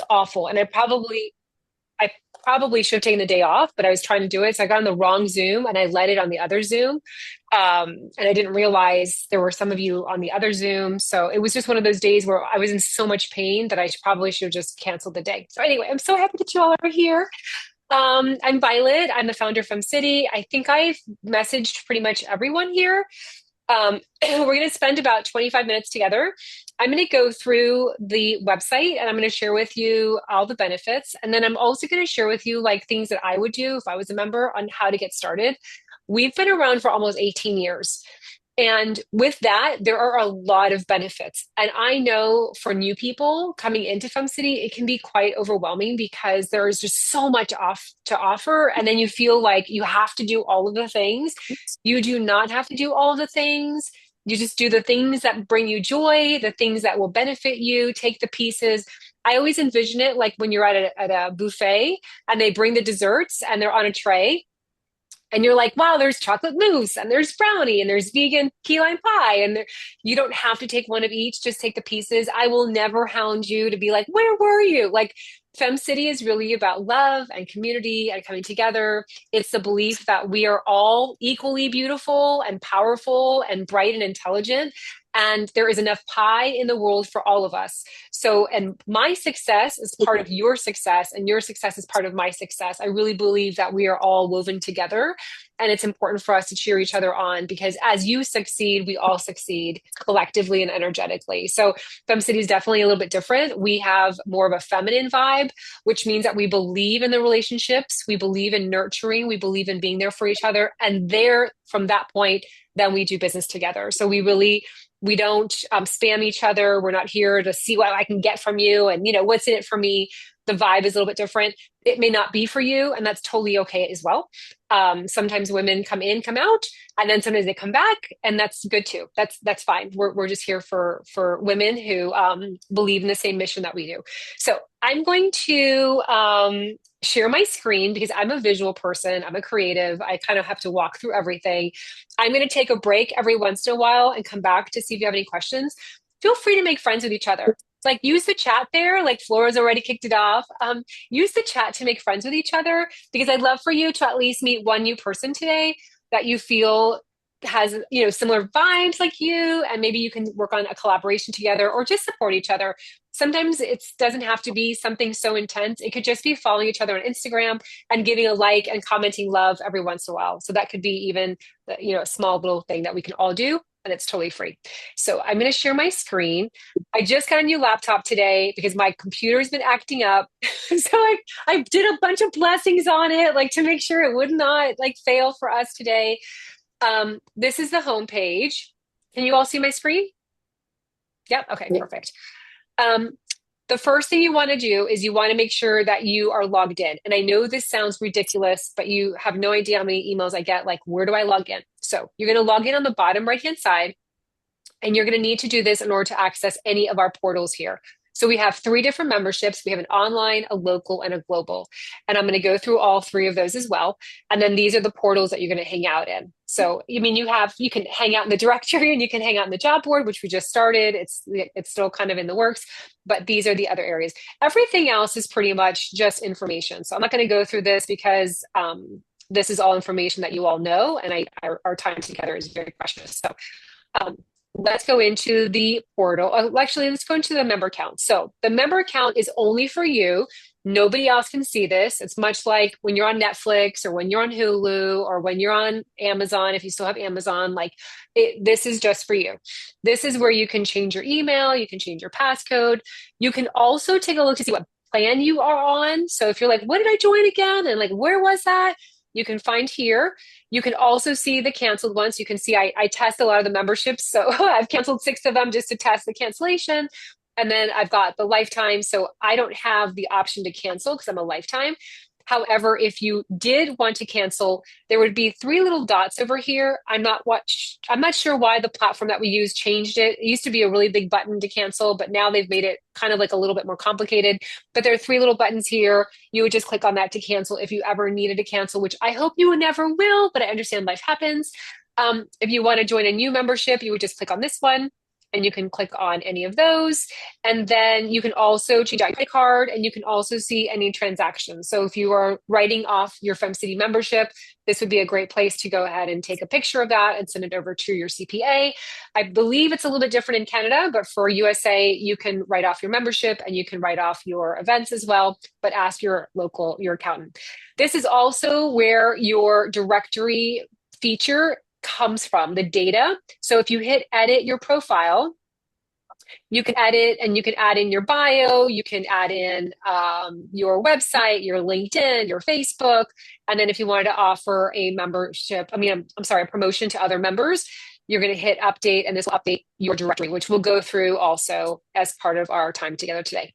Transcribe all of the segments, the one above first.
awful. And I probably should have taken the day off, but I was trying to do it. So I got on the wrong Zoom and I led it on the other Zoom. And I didn't realize there were some of you on the other Zoom. So it was just one of those days where I was in so much pain that I probably should have just canceled the day. So anyway, I'm so happy that you all are here. I'm Violet. I'm the founder from City. I think I've messaged pretty much everyone here. We're going to spend about 25 minutes together. I'm going to go through the website and I'm going to share with you all the benefits. And then I'm also going to share with you like things that I would do if I was a member on how to get started. We've been around for almost 18 years. And with that, there are a lot of benefits. And I know for new people coming into Fem City, it can be quite overwhelming because there is just so much off to offer. And then you feel like you have to do all of the things. You do not have to do all of the things. You just do the things that bring you joy, the things that will benefit you, take the pieces. I always envision it like when you're at a buffet and they bring the desserts and they're on a tray and you're like, wow, there's chocolate mousse and there's brownie and there's vegan key lime pie. And you don't have to take one of each, just take the pieces. I will never hound you to be like, where were you? Like, Fem City is really about love and community and coming together. It's the belief that we are all equally beautiful and powerful and bright and intelligent. And there is enough pie in the world for all of us. So, and my success is part of your success, and your success is part of my success. I really believe that we are all woven together. And it's important for us to cheer each other on because as you succeed, we all succeed collectively and energetically. So, Fem City is definitely a little bit different. We have more of a feminine vibe, which means that we believe in the relationships, we believe in nurturing, we believe in being there for each other. And there, from that point, then we do business together. So we don't spam each other. We're not here to see what I can get from you and, what's in it for me. The vibe is a little bit different. It may not be for you, and that's totally okay as well. Sometimes women come in, come out, and then sometimes they come back, and that's good too. That's fine. We're just here for women who believe in the same mission that we do. So I'm going to share my screen because I'm a visual person. I'm a creative. I kind of have to walk through everything. I'm going to take a break every once in a while and come back to see if you have any questions. Feel free to make friends with each other. Like use the chat there, like Flora's already kicked it off. Use the chat to make friends with each other because I'd love for you to at least meet one new person today that you feel has, similar vibes like you, and maybe you can work on a collaboration together or just support each other. Sometimes it doesn't have to be something so intense. It could just be following each other on Instagram and giving a like and commenting love every once in a while. So that could be even, a small little thing that we can all do, and it's totally free. So I'm going to share my screen. I just got a new laptop today because my computer's been acting up. So I did a bunch of blessings on it, like to make sure it would not like fail for us today. This is the home page. Can you all see my screen? Yep. Okay, perfect. The first thing you want to do is you want to make sure that you are logged in. And I know this sounds ridiculous, but you have no idea how many emails I get. Like, where do I log in? So you're going to log in on the bottom right-hand side, and you're going to need to do this in order to access any of our portals here. So we have 3 different memberships. We have an online, a local, and a global. And I'm going to go through all 3 of those as well. And then these are the portals that you're going to hang out in. So, you can hang out in the directory and you can hang out in the job board, which we just started. It's still kind of in the works, but these are the other areas. Everything else is pretty much just information. So I'm not going to go through this because this is all information that you all know. And our time together is very precious. So, let's go into the portal. Actually, let's go into the member count. So the member count is only for you. Nobody else can see this. It's much like when you're on Netflix or when you're on Hulu or when you're on Amazon, if you still have Amazon, this is just for you. This is where you can change your email. You can change your passcode. You can also take a look to see what plan you are on. So if you're like, what did I join again? And like, where was that? You can find here. You can also see the canceled ones. You can see I test a lot of the memberships. So I've canceled 6 of them just to test the cancellation. And then I've got the lifetime. So I don't have the option to cancel because I'm a lifetime. However, if you did want to cancel, there would be 3 little dots over here. I'm not sure why the platform that we use changed it. It used to be a really big button to cancel, but now they've made it kind of like a little bit more complicated. But there are 3 little buttons here. You would just click on that to cancel if you ever needed to cancel, which I hope you never will, but I understand life happens. If you want to join a new membership, you would just click on this one. and you can click on any of those. And then you can also change out your credit card, and you can also see any transactions. So if you are writing off your FemCity membership, this would be a great place to go ahead and take a picture of that and send it over to your CPA. I believe it's a little bit different in Canada, but for USA, you can write off your membership and you can write off your events as well, but ask your accountant. This is also where your directory feature comes from, the data. So if you hit edit your profile, you can edit and you can add in your bio, you can add in your website, your LinkedIn, your Facebook. And then if you wanted to offer a membership, I'm sorry, a promotion to other members, you're going to hit update, and this will update your directory, which we'll go through also as part of our time together today.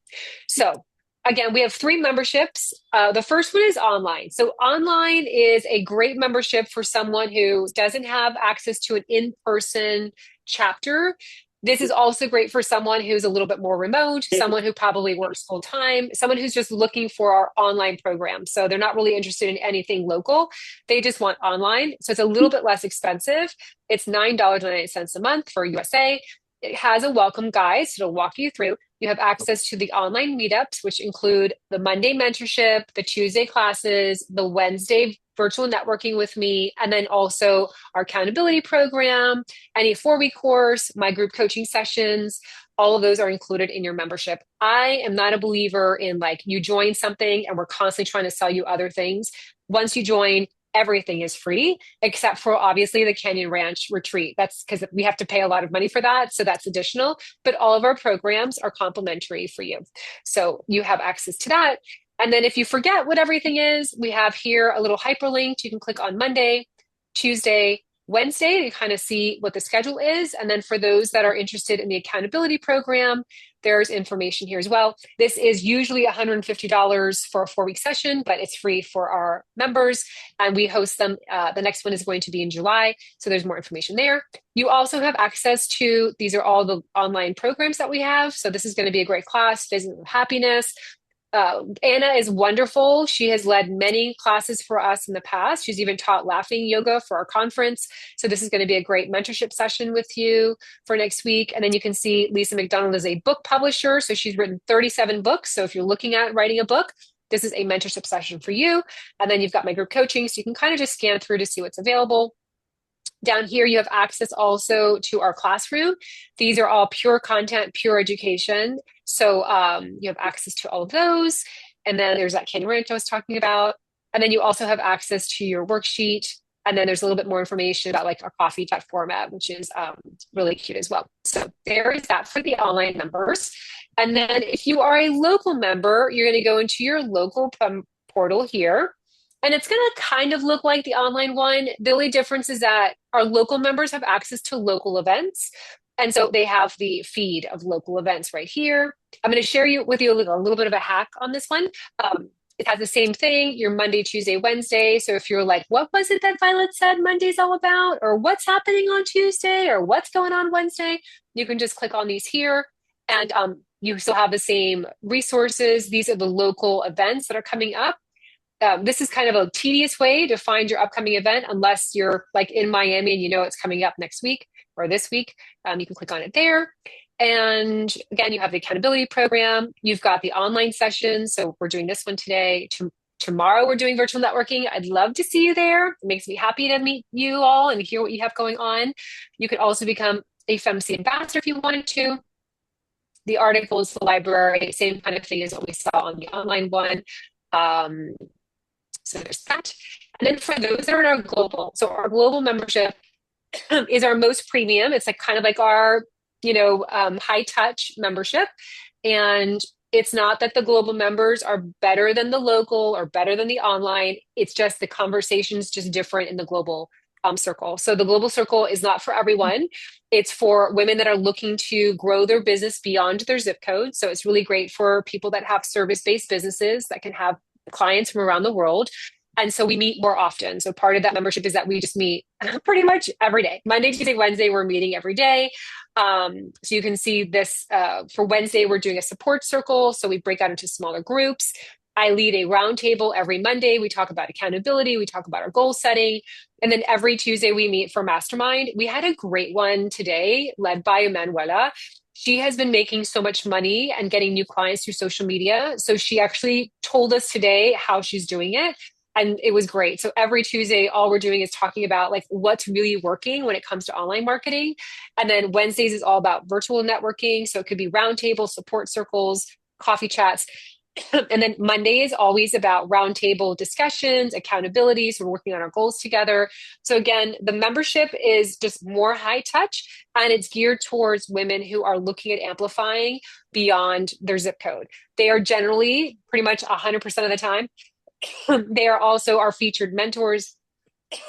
So again, we have 3 memberships. The first one is online. So online is a great membership for someone who doesn't have access to an in-person chapter. This is also great for someone who's a little bit more remote, someone who probably works full time, someone who's just looking for our online program. So they're not really interested in anything local. They just want online. So it's a little bit less expensive. It's $9.98 a month for USA. It has a welcome guide, so it'll walk you through. You have access to the online meetups, which include the Monday mentorship, the Tuesday classes, the Wednesday virtual networking with me, and then also our accountability program, any 4-week course, my group coaching sessions. All of those are included in your membership. I am not a believer in like you join something and we're constantly trying to sell you other things. Once you join, everything is free, except for obviously the Canyon Ranch retreat. That's because we have to pay a lot of money for that. So that's additional, but all of our programs are complimentary for you. So you have access to that. And then if you forget what everything is, we have here a little hyperlink. You can click on Monday, Tuesday, Wednesday to kind of see what the schedule is. And then for those that are interested in the accountability program, there's information here as well. This is usually $150 for a 4-week session, but it's free for our members. And we host them. The next one is going to be in July. So there's more information there. You also have access to, these are all the online programs that we have. So this is going to be a great class, Business of Happiness. Anna is wonderful. She has led many classes for us in the past. She's even taught laughing yoga for our conference. So this is going to be a great mentorship session with you for next week. And then you can see Lisa McDonald is a book publisher. So she's written 37 books. So if you're looking at writing a book, this is a mentorship session for you. And then you've got my group coaching. So you can kind of just scan through to see what's available. Down here, you have access also to our classroom. These are all pure content, pure education. So you have access to all of those. And then there's that Canyon Ranch I was talking about. And then you also have access to your worksheet. And then there's a little bit more information about like our coffee chat format, which is really cute as well. So there is that for the online members. And then if you are a local member, you're going to go into your local portal here. And it's going to kind of look like the online one. The only difference is that our local members have access to local events. And so they have the feed of local events right here. I'm going to share with you a little bit of a hack on this one. It has the same thing, your Monday, Tuesday, Wednesday. So if you're like, what was it that Violet said Monday's all about? Or what's happening on Tuesday? Or what's going on Wednesday? You can just click on these here. And you still have the same resources. These are the local events that are coming up. This is kind of a tedious way to find your upcoming event unless you're like in Miami and you know it's coming up next week or this week. You can click on it there. And again, you have the accountability program. You've got the online sessions. So we're doing this one today. Tomorrow we're doing virtual networking. I'd love to see you there. It makes me happy to meet you all and hear what you have going on. You could also become a FemC ambassador if you wanted to. The articles, the library, same kind of thing as what we saw on the online one. So there's that. And then for those that are in our global, so our global membership is our most premium. It's like kind of like our, high touch membership. And it's not that the global members are better than the local or better than the online. It's just the conversation's just different in the global circle. So the global circle is not for everyone. It's for women that are looking to grow their business beyond their zip code. So it's really great for people that have service-based businesses that can have clients from around the world. And so we meet more often. So part of that membership is that we just meet pretty much every day. Monday, Tuesday, Wednesday, we're meeting every day. So you can see this for Wednesday, we're doing a support circle. So we break out into smaller groups. I lead a roundtable every Monday. We talk about accountability, we talk about our goal setting. And then every Tuesday we meet for mastermind. We had a great one today led by Emanuela. She has been making so much money and getting new clients through social media. So she actually told us today how she's doing it. And it was great. So every Tuesday, all we're doing is talking about like what's really working when it comes to online marketing. And then Wednesdays is all about virtual networking. So it could be roundtables, support circles, coffee chats. And then Monday is always about roundtable discussions, accountability. So we're working on our goals together. So again, the membership is just more high touch and it's geared towards women who are looking at amplifying beyond their zip code. They are generally pretty much 100% of the time. They are also our featured mentors,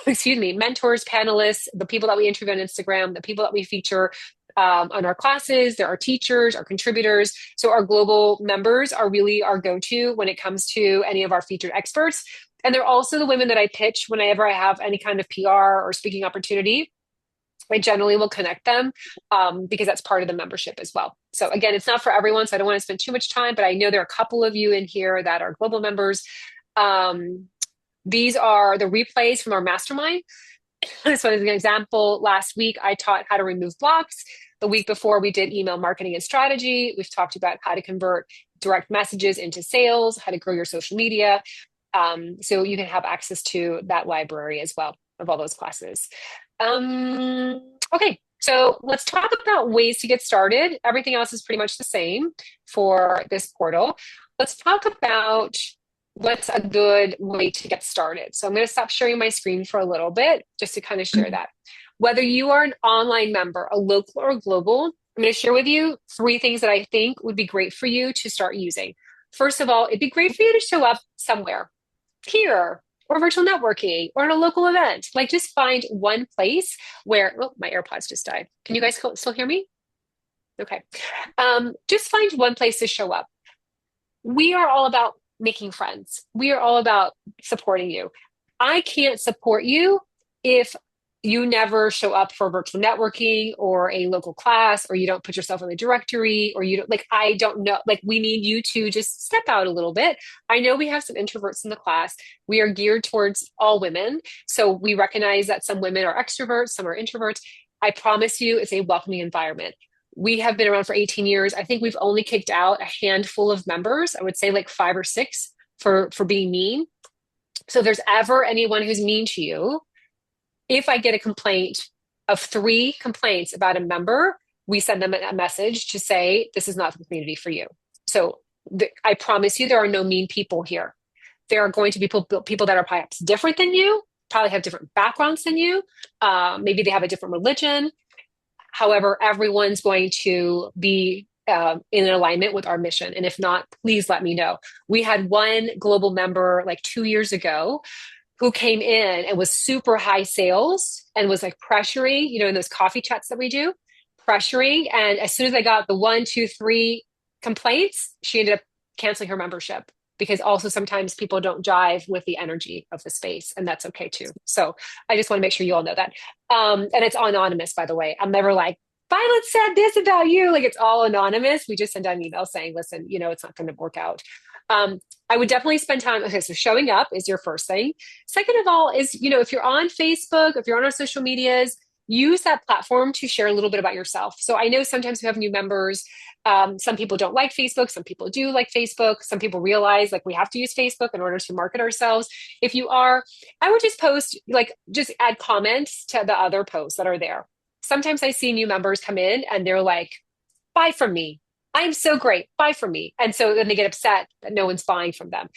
excuse me, mentors, panelists, the people that we interview on Instagram, the people that we feature on our classes. There are teachers, our contributors. So our global members are really our go-to when it comes to any of our featured experts. And they're also the women that I pitch whenever I have any kind of PR or speaking opportunity. I generally will connect them because that's part of the membership as well. So again, it's not for everyone, so I don't want to spend too much time, but I know there are a couple of you in here that are global members. These are the replays from our mastermind. So as an example, last week I taught how to remove blocks. The week before we did email marketing and strategy. We've talked about how to convert direct messages into sales, how to grow your social media. So you can have access to that library as well of all those classes. Okay, so let's talk about ways to get started. Everything else is pretty much the same for this portal. Let's talk about what's a good way to get started. So I'm going to stop sharing my screen for a little bit just to kind of share that. Whether you are an online member, a local or global, I'm going to share with you 3 things that I think would be great for you to start using. First of all, it'd be great for you to show up somewhere here or virtual networking or at a local event. Like just find one place where, oh, my AirPods just died. Can you guys still hear me? Okay. Just find one place to show up. We are all about making friends. We are all about supporting you. I can't support you if you never show up for virtual networking or a local class, or you don't put yourself in the directory, or you don't like, I don't know, like we need you to just step out a little bit. I know we have some introverts in the class. We are geared towards all women. So we recognize that some women are extroverts, some are introverts. I promise you it's a welcoming environment. We have been around for 18 years. I think we've only kicked out a handful of members. I would say like 5 or 6 for being mean. So if there's ever anyone who's mean to you, if I get a complaint of 3 complaints about a member, we send them a message to say, this is not the community for you. So I promise you, there are no mean people here. There are going to be people that are perhaps different than you, probably have different backgrounds than you. Maybe they have a different religion. However, everyone's going to be in alignment with our mission. And if not, please let me know. We had one global member like 2 years ago who came in and was super high sales and was like pressuring, you know, in those coffee chats that we do, pressuring. And as soon as I got the 1, 2, 3 complaints, she ended up canceling her membership, because also sometimes people don't jive with the energy of the space, and that's okay too. So I just want to make sure you all know that. And it's anonymous, by the way. I'm never like, Violet said this about you. Like, it's all anonymous. We just send out an email saying, listen, you know, it's not going to work out. I would definitely spend time. Okay, so showing up is your first thing. Second of all is, you know, if you're on Facebook, if you're on our social medias, use that platform to share a little bit about yourself. So I know sometimes we have new members. Some people don't like Facebook. Some people do like Facebook. Some people realize like we have to use Facebook in order to market ourselves. If you are, I would just post, like, just add comments to the other posts that are there. Sometimes I see new members come in and they're like, buy from me. I'm so great. Buy from me. And so then they get upset that no one's buying from them.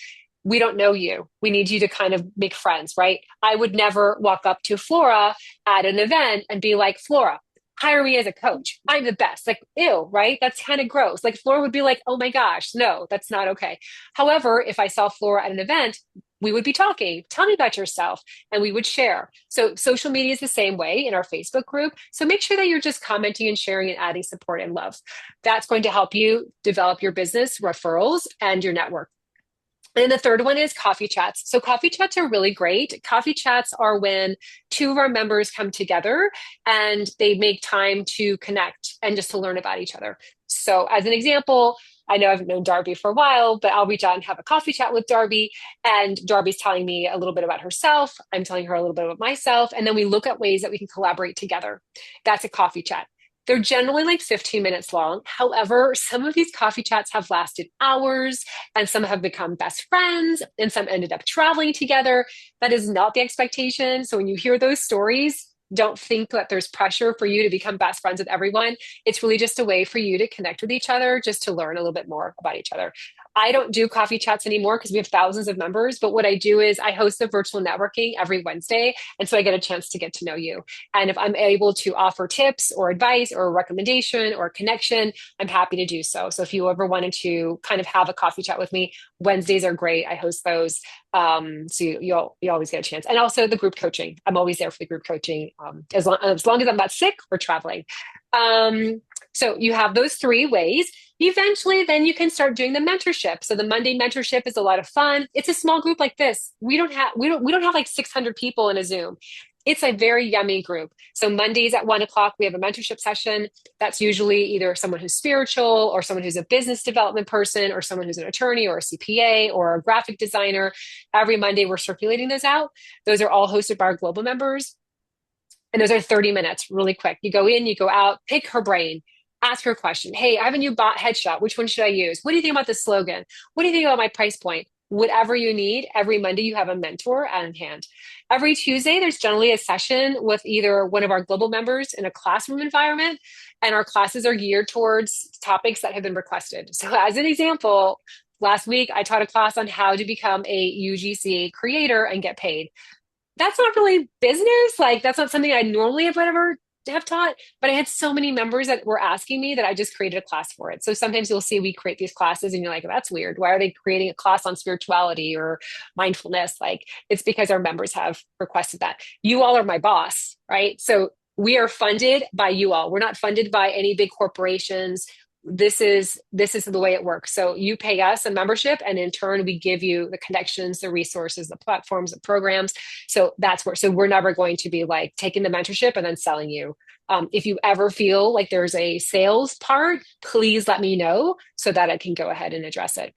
We don't know you. We need you to kind of make friends, right? I would never walk up to Flora at an event and be like, Flora, hire me as a coach. I'm the best. Like, ew, right? That's kind of gross. Like, Flora would be like, oh my gosh, no, that's not okay. However, if I saw Flora at an event, we would be talking, tell me about yourself, and we would share. So social media is the same way in our Facebook group. So make sure that you're just commenting and sharing and adding support and love. That's going to help you develop your business referrals and your network. And the third one is coffee chats. So coffee chats are really great. Coffee chats are when 2 of our members come together and they make time to connect and just to learn about each other. So as an example, I know I've known Darby for a while, but I'll reach out and have a coffee chat with Darby. And Darby's telling me a little bit about herself. I'm telling her a little bit about myself. And then we look at ways that we can collaborate together. That's a coffee chat. They're generally like 15 minutes long. However, some of these coffee chats have lasted hours and some have become best friends and some ended up traveling together. That is not the expectation. So when you hear those stories, don't think that there's pressure for you to become best friends with everyone. It's really just a way for you to connect with each other, just to learn a little bit more about each other. I don't do coffee chats anymore because we have thousands of members. But what I do is I host a virtual networking every Wednesday. And so I get a chance to get to know you. And if I'm able to offer tips or advice or a recommendation or a connection, I'm happy to do so. So if you ever wanted to kind of have a coffee chat with me, Wednesdays are great. I host those. So you always get a chance. And also the group coaching. I'm always there for the group coaching as long as I'm not sick or traveling. Um, so you have those three ways. Eventually, then you can start doing the mentorship. So the Monday mentorship is a lot of fun. It's a small group like this. We don't have like 600 people in a Zoom. It's a very yummy group. So Mondays at 1 o'clock, we have a mentorship session. That's usually either someone who's spiritual or someone who's a business development person or someone who's an attorney or a CPA or a graphic designer. Every Monday, we're circulating those out. Those are all hosted by our global members. And those are 30 minutes, really quick. You go in, you go out, pick her brain, ask her a question. Hey, I have a new bot headshot. Which one should I use? What do you think about the slogan? What do you think about my price point? Whatever you need, every Monday you have a mentor at hand. Every Tuesday, there's generally a session with either one of our global members in a classroom environment, and our classes are geared towards topics that have been requested. So, as an example, last week I taught a class on how to become a UGC creator and get paid. That's not really business. Like that's not something I normally have ever have taught, but I had so many members that were asking me that I just created a class for it. So sometimes you'll see we create these classes and you're like, that's weird. Why are they creating a class on spirituality or mindfulness? Like it's because our members have requested that. You all are my boss, right? So we are funded by you all. We're not funded by any big corporations. This is the way it works. So you pay us a membership, and in turn, we give you the connections, the resources, the platforms, the programs. So that's where. So we're never going to be like taking the mentorship and then selling you. If you ever feel like there's a sales part, please let me know so that I can go ahead and address it.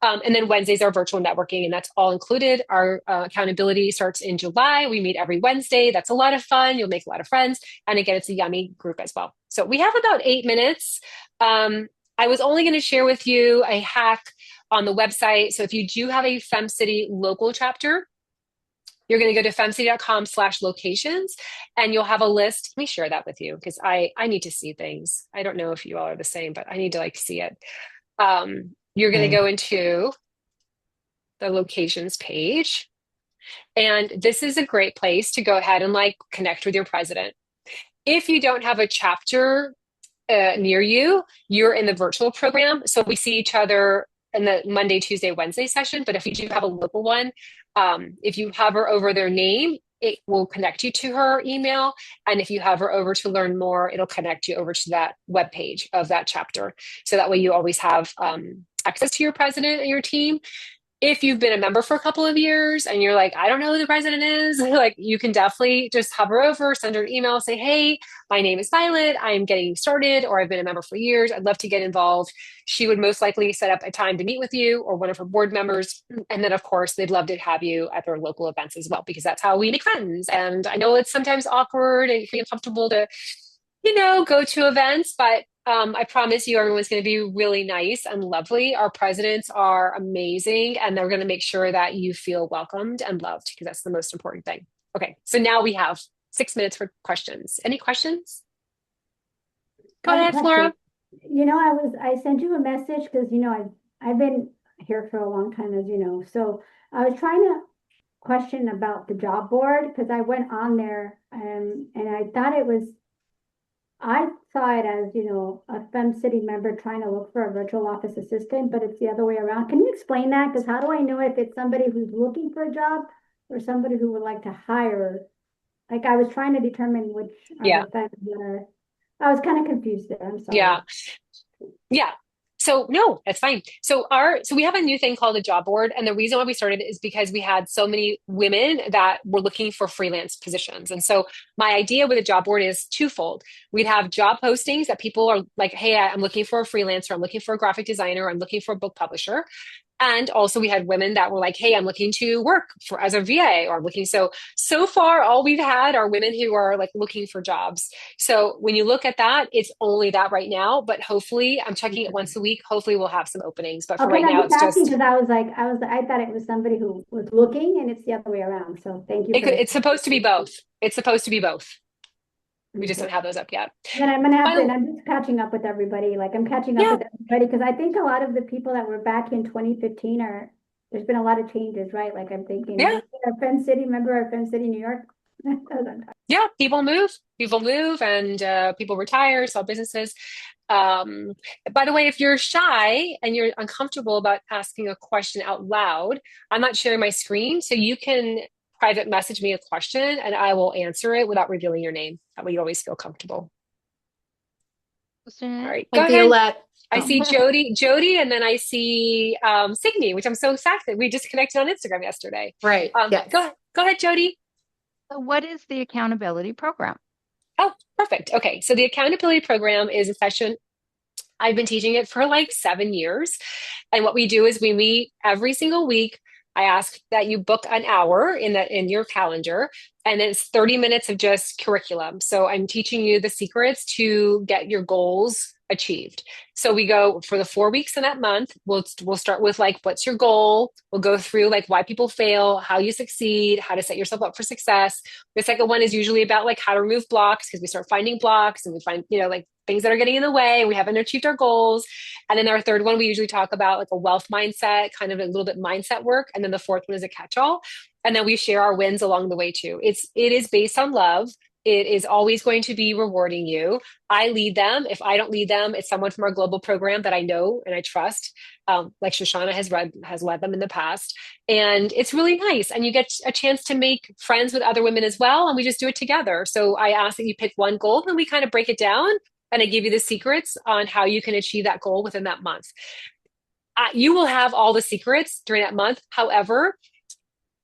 And then Wednesdays are virtual networking, and that's all included. Our accountability starts in July. We meet every Wednesday. That's a lot of fun. You'll make a lot of friends. And again, it's a yummy group as well. So we have about 8 minutes. I was only going to share with you a hack on the website. So if you do have a FemCity local chapter, you're going to go to femcity.com/locations and you'll have a list. Let me share that with you because I need to see things. I don't know if you all are the same, but I need to like see it. You're going to Okay. go into the locations page. And this is a great place to go ahead and like connect with your president. If you don't have a chapter near you, you're in the virtual program. So we see each other in the Monday, Tuesday, Wednesday session. But if you do have a local one, if you hover over their name, it will connect you to her email. And if you hover over to learn more, it'll connect you over to that web page of that chapter. So that way you always have access to your president and your team. If you've been a member for a couple of years and you're like, I don't know who the president is, like you can definitely just hover over, send her an email, say, hey, my name is Violet. I'm getting started, or I've been a member for years. I'd love to get involved. She would most likely set up a time to meet with you or one of her board members. And then, of course, they'd love to have you at their local events as well, because that's how we make friends. And I know it's sometimes awkward and uncomfortable to go to events, but I promise you everyone's going to be really nice and lovely. Our presidents are amazing, and they're going to make sure that you feel welcomed and loved because that's the most important thing. Okay, so now we have 6 minutes for questions. Any questions? I Go have a ahead, question. Flora. I sent you a message because I've been here for a long time, as you know. So I was trying to question about the job board because I went on there and I saw it as, a Fem City member trying to look for a virtual office assistant, but it's the other way around. Can you explain that? Because how do I know if it's somebody who's looking for a job or somebody who would like to hire? Like I was trying to determine which are Yeah, the Fems that are. I was kind of confused there. I'm yeah, sorry. yeah. So no, that's fine. So we have a new thing called a job board, and the reason why we started is because we had so many women that were looking for freelance positions. And so my idea with a job board is twofold. We'd have job postings that people are like, "Hey, I'm looking for a freelancer, I'm looking for a graphic designer, I'm looking for a book publisher." And also we had women that were like, "Hey, I'm looking to work for as a VA or I'm looking." So far all we've had are women who are like looking for jobs. So when you look at that, it's only that right now, but hopefully I'm checking it once a week. Hopefully we'll have some openings, but for Okay, right I'm now just it's asking just because I thought it was somebody who was looking and it's the other way around. So thank you for the. it's supposed to be both. It's supposed to be both. We just Okay. don't have those up yet. Then I'm gonna have to, and Final, I'm just catching up with everybody. Like I'm catching up yeah, with everybody because I think a lot of the people that were back in 2015 are, there's been a lot of changes, right? Like I'm thinking, yeah. our Friend City, remember our Friend City, New York? Yeah, people move, and people retire, sell businesses. Um, by the way, if you're shy and you're uncomfortable about asking a question out loud, I'm not sharing my screen, so you can private message me a question and I will answer it without revealing your name. That way you always feel comfortable. All right, Hi, go ahead. Violette. I Oh, see Jody, and then I see Signy, which I'm so excited. We just connected on Instagram yesterday. right. Yes. Go ahead, Jody. So what is the accountability program? Oh, perfect. Okay, so the accountability program is a session. I've been teaching it for like 7 years. And what we do is we meet every single week. I ask that you book an hour in your calendar, and it's 30 minutes of just curriculum. So I'm teaching you the secrets to get your goals achieved. So we go for the 4 weeks in that month. We'll start with like, what's your goal? We'll go through like why people fail, how you succeed, how to set yourself up for success. The second one is usually about like how to remove blocks, because we start finding blocks and we find, like things that are getting in the way and we haven't achieved our goals. And then our third one, we usually talk about like a wealth mindset, kind of a little bit mindset work. And then the fourth one is a catch-all. And then we share our wins along the way too. It is based on love. It is always going to be rewarding you. I lead them. If I don't lead them, it's someone from our global program that I know and I trust. Like Shoshana has led them in the past, and it's really nice. And you get a chance to make friends with other women as well, and we just do it together. So I ask that you pick one goal, and we kind of break it down, and I give you the secrets on how you can achieve that goal within that month. You will have all the secrets during that month. However,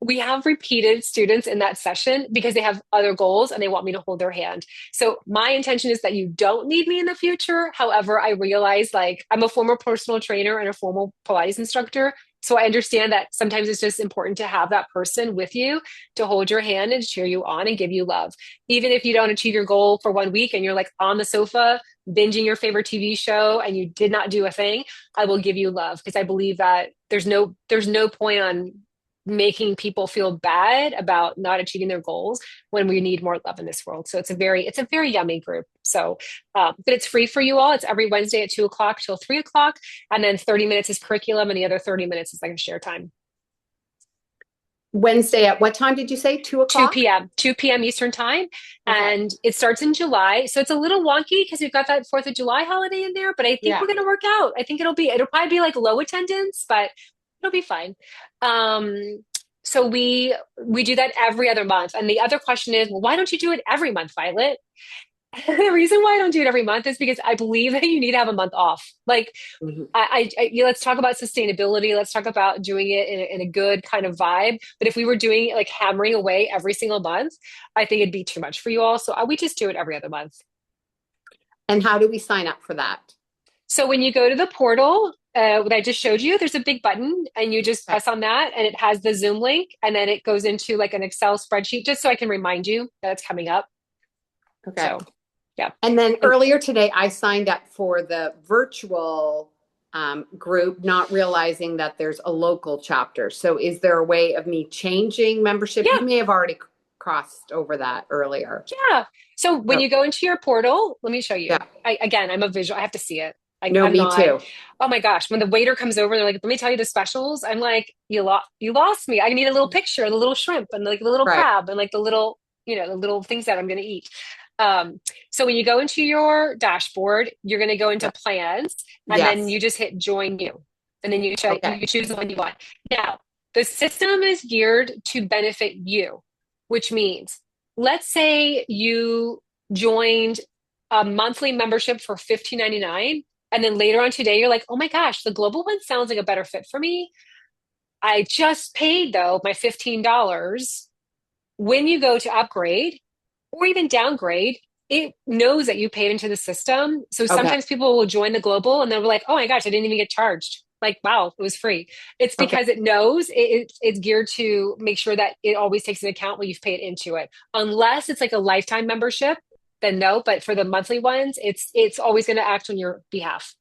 we have repeated students in that session because they have other goals and they want me to hold their hand. So my intention is that you don't need me in the future. However, I realize like I'm a former personal trainer and a formal Pilates instructor. So I understand that sometimes it's just important to have that person with you to hold your hand and cheer you on and give you love. Even if you don't achieve your goal for 1 week and you're like on the sofa binging your favorite TV show and you did not do a thing, I will give you love because I believe that there's no point on making people feel bad about not achieving their goals when we need more love in this world. So it's a very yummy group. So, but it's free for you all. It's every Wednesday at 2 o'clock till 3 o'clock. And then 30 minutes is curriculum and the other 30 minutes is like a share time. Wednesday at what time did you say? 2 o'clock? 2 p.m. Eastern time. Okay. And it starts in July. So it's a little wonky because we've got that 4th of July holiday in there, but I think we're going to work out. I think it'll probably be like low attendance, but it'll be fine. So we do that every other month. And the other question is, well, why don't you do it every month, Violet? The reason why I don't do it every month is because I believe that you need to have a month off. Like, let's talk about sustainability. Let's talk about doing it in a good kind of vibe. But if we were doing it like hammering away every single month, I think it'd be too much for you all. So we just do it every other month. And how do we sign up for that? So when you go to the portal, what I just showed you, there's a big button and you just press on that and it has the Zoom link and then it goes into like an Excel spreadsheet just so I can remind you that it's coming up. Okay. So, yeah. And then earlier today, I signed up for the virtual group, not realizing that there's a local chapter. So is there a way of me changing membership? Yeah. You may have already crossed over that earlier. Yeah. So when you go into your portal, let me show you. Yeah. I'm a visual. I have to see it. Me too. Oh my gosh. When the waiter comes over, they're like, let me tell you the specials. I'm like, you lost me. I need a little picture, the little shrimp and like the little crab and like the little things that I'm going to eat. So when you go into your dashboard, you're going to go into plans and then you just hit join new. And then you choose the one you want. Now, the system is geared to benefit you, which means let's say you joined a monthly membership for $15.99 And then later on today, you're like, oh my gosh, the global one sounds like a better fit for me. I just paid though my $15. When you go to upgrade or even downgrade, it knows that you paid into the system. So Okay. sometimes people will join the global and they're like, oh my gosh, I didn't even get charged. Like, wow, it was free. It's Okay. because it knows it's geared to make sure that it always takes into account what you've paid into it. Unless it's like a lifetime membership, then no. But for the monthly ones, it's always going to act on your behalf.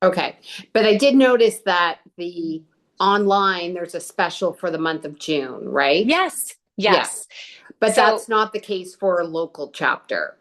Okay. But I did notice that the online, there's a special for the month of June, right? Yes. Yeah. Yes. But So- that's not the case for a local chapter.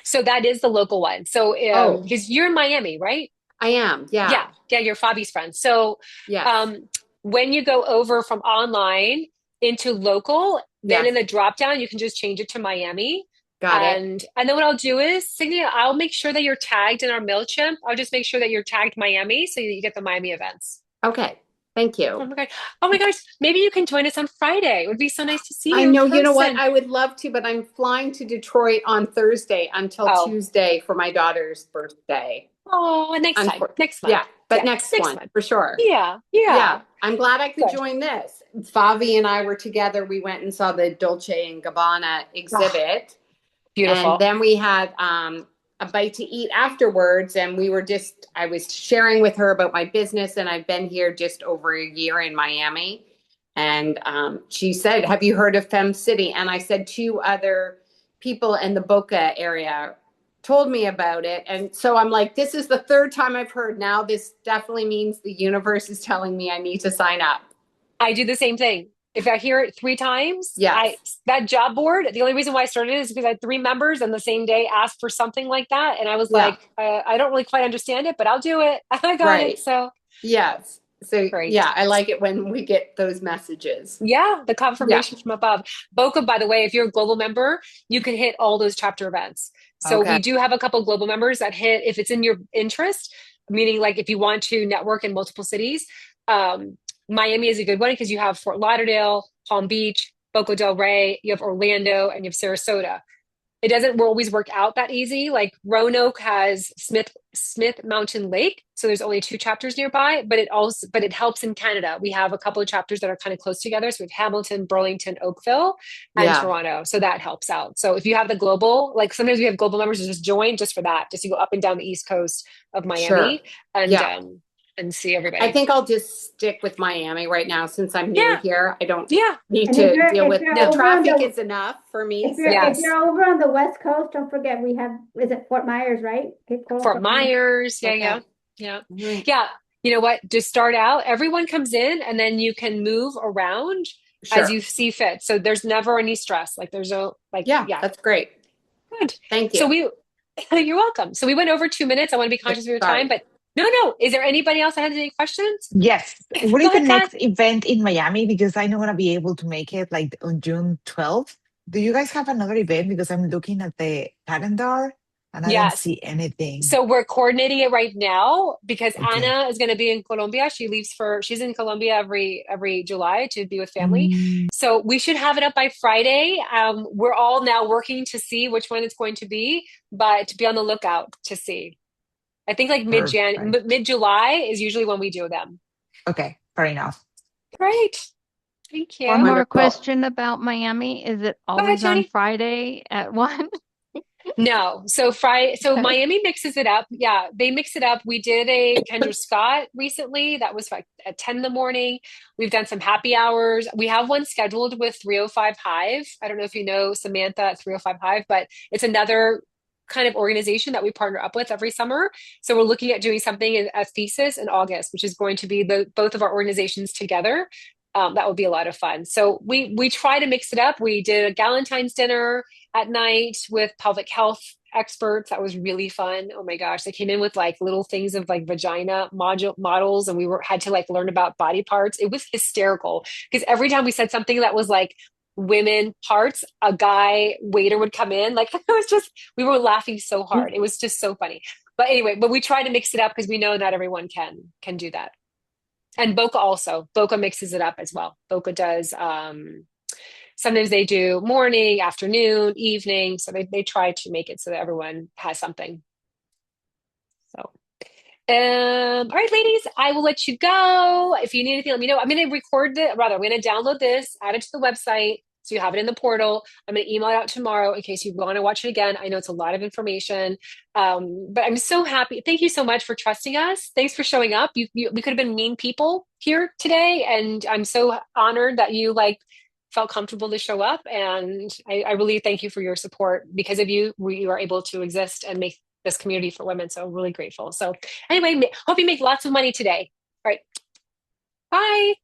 So that is the local one. So Oh. because you're in Miami, right? I am. Yeah. Yeah, you're Fabi's friend. So Yes. when you go over from online into local, then Yes. in the drop down, you can just change it to Miami. Got it. And then what I'll do is, Signia, I'll make sure that you're tagged in our MailChimp. I'll just make sure that you're tagged Miami so you get the Miami events. Okay. Thank Oh you. my God. Oh my gosh. Maybe you can join us on Friday. It would be so nice to see you I in know, you know what? person. I would love to, but I'm flying to Detroit on Thursday until Oh. Tuesday for my daughter's birthday. Oh, next time. Next month. Yeah, but Yeah, next next one month. for sure. Yeah. Yeah, I'm glad I could Good. join this. Favi and I were together. We went and saw the Dolce and Gabbana exhibit. Beautiful. And then we had a bite to eat afterwards. And we were just, I was sharing with her about my business. And I've been here just over a year in Miami. And she said, have you heard of Fem City? And I said, two other people in the Boca area told me about it. And so I'm like, this is the third time I've heard. Now this definitely means the universe is telling me I need to sign up. I do the same thing. If I hear it 3 times, Yes. that job board, the only reason why I started it is because I had 3 members and the same day asked for something like that. And I was Yeah. like, I don't really quite understand it, but I'll do it. I got Right. it. So Yes. So Great. yeah, I like it when we get those messages. yeah, the confirmation from above. Boca, by the way, if you're a global member, you can hit all those chapter events. So Okay. we do have a couple global members that hit, if it's in your interest, meaning like if you want to network in multiple cities, Miami is a good one because you have Fort Lauderdale, Palm Beach, Boca del Rey, you have Orlando, and you have Sarasota. It doesn't always work out that easy. Like Roanoke has Smith Mountain Lake, so there's only 2 chapters nearby, but it helps in Canada. We have a couple of chapters that are kind of close together. So we have Hamilton, Burlington, Oakville, and Yeah. Toronto. So that helps out. So if you have the global, like sometimes we have global members who just join just for that, just to go up and down the East Coast of Miami Yeah. and see everybody. I think I'll just stick with Miami right now since I'm new Yeah. here. I don't Yeah. need And to if you're- deal if with you're the over on traffic the- is enough for me. If you're, Yes. if you're over on the West Coast, don't forget we have, is it Fort Myers, right? Cape Coral, Fort Myers. Yeah, Okay. yeah. Yeah. Mhm. Yeah. You know what? Just start out. Everyone comes in and then you can move around Sure. as you see fit. So there's never any stress. Like there's no like Yeah, yeah. that's great. Good. Thank you. So you're welcome. So we went over 2 minutes. I want to be conscious of your Sorry. time, but no. Is there anybody else that has any questions? Yes. What Go is the ahead, next event in Miami? Because I'm not gonna be able to make it like on June 12th. Do you guys have another event? Because I'm looking at the calendar and I don't Yes. see anything. So we're coordinating it right now because Okay. Anna is going to be in Colombia. She's in Colombia every July to be with family. Mm, So we should have it up by Friday. We're all now working to see which one it's going to be, but be on the lookout to see. I think like Perfect. mid-July is usually when we do them. okay, fair enough. Great. Thank you. One more Wonderful. question about Miami. Is it always on Jenny. Friday at 1? No. So Miami mixes it up. Yeah, they mix it up. We did a Kendra Scott recently. That was like at 10 in the morning. We've done some happy hours. We have one scheduled with 305 Hive. I don't know if you know Samantha at 305 Hive, but it's another kind of organization that we partner up with every summer. So we're looking at doing something as thesis in August, which is going to be both of our organizations together. That would be a lot of fun. So we try to mix it up. We did a Galentine's dinner at night with pelvic health experts. That was really fun. Oh my gosh. They came in with like little things of like vagina models and had to like learn about body parts. It was hysterical because every time we said something that was like women parts, a guy waiter would come in. Like it was just, we were laughing so hard. It was just so funny. But anyway, but we try to mix it up because we know not everyone can do that. And Boca also. Boca mixes it up as well. Boca does sometimes they do morning, afternoon, evening. So they try to make it so that everyone has something. So All right, ladies, I will let you go. If you need anything, let me know. I'm going to I'm going to download this, add it to the website. So you have it in the portal. I'm going to email it out tomorrow in case you want to watch it again. I know it's a lot of information, but I'm so happy. Thank you so much for trusting us. Thanks for showing up. We could have been mean people here today, and I'm so honored that you felt comfortable to show up. And I really thank you for your support. Because of you, we are able to exist and make this community for women. So really grateful. So anyway, hope you make lots of money today. All right. Bye.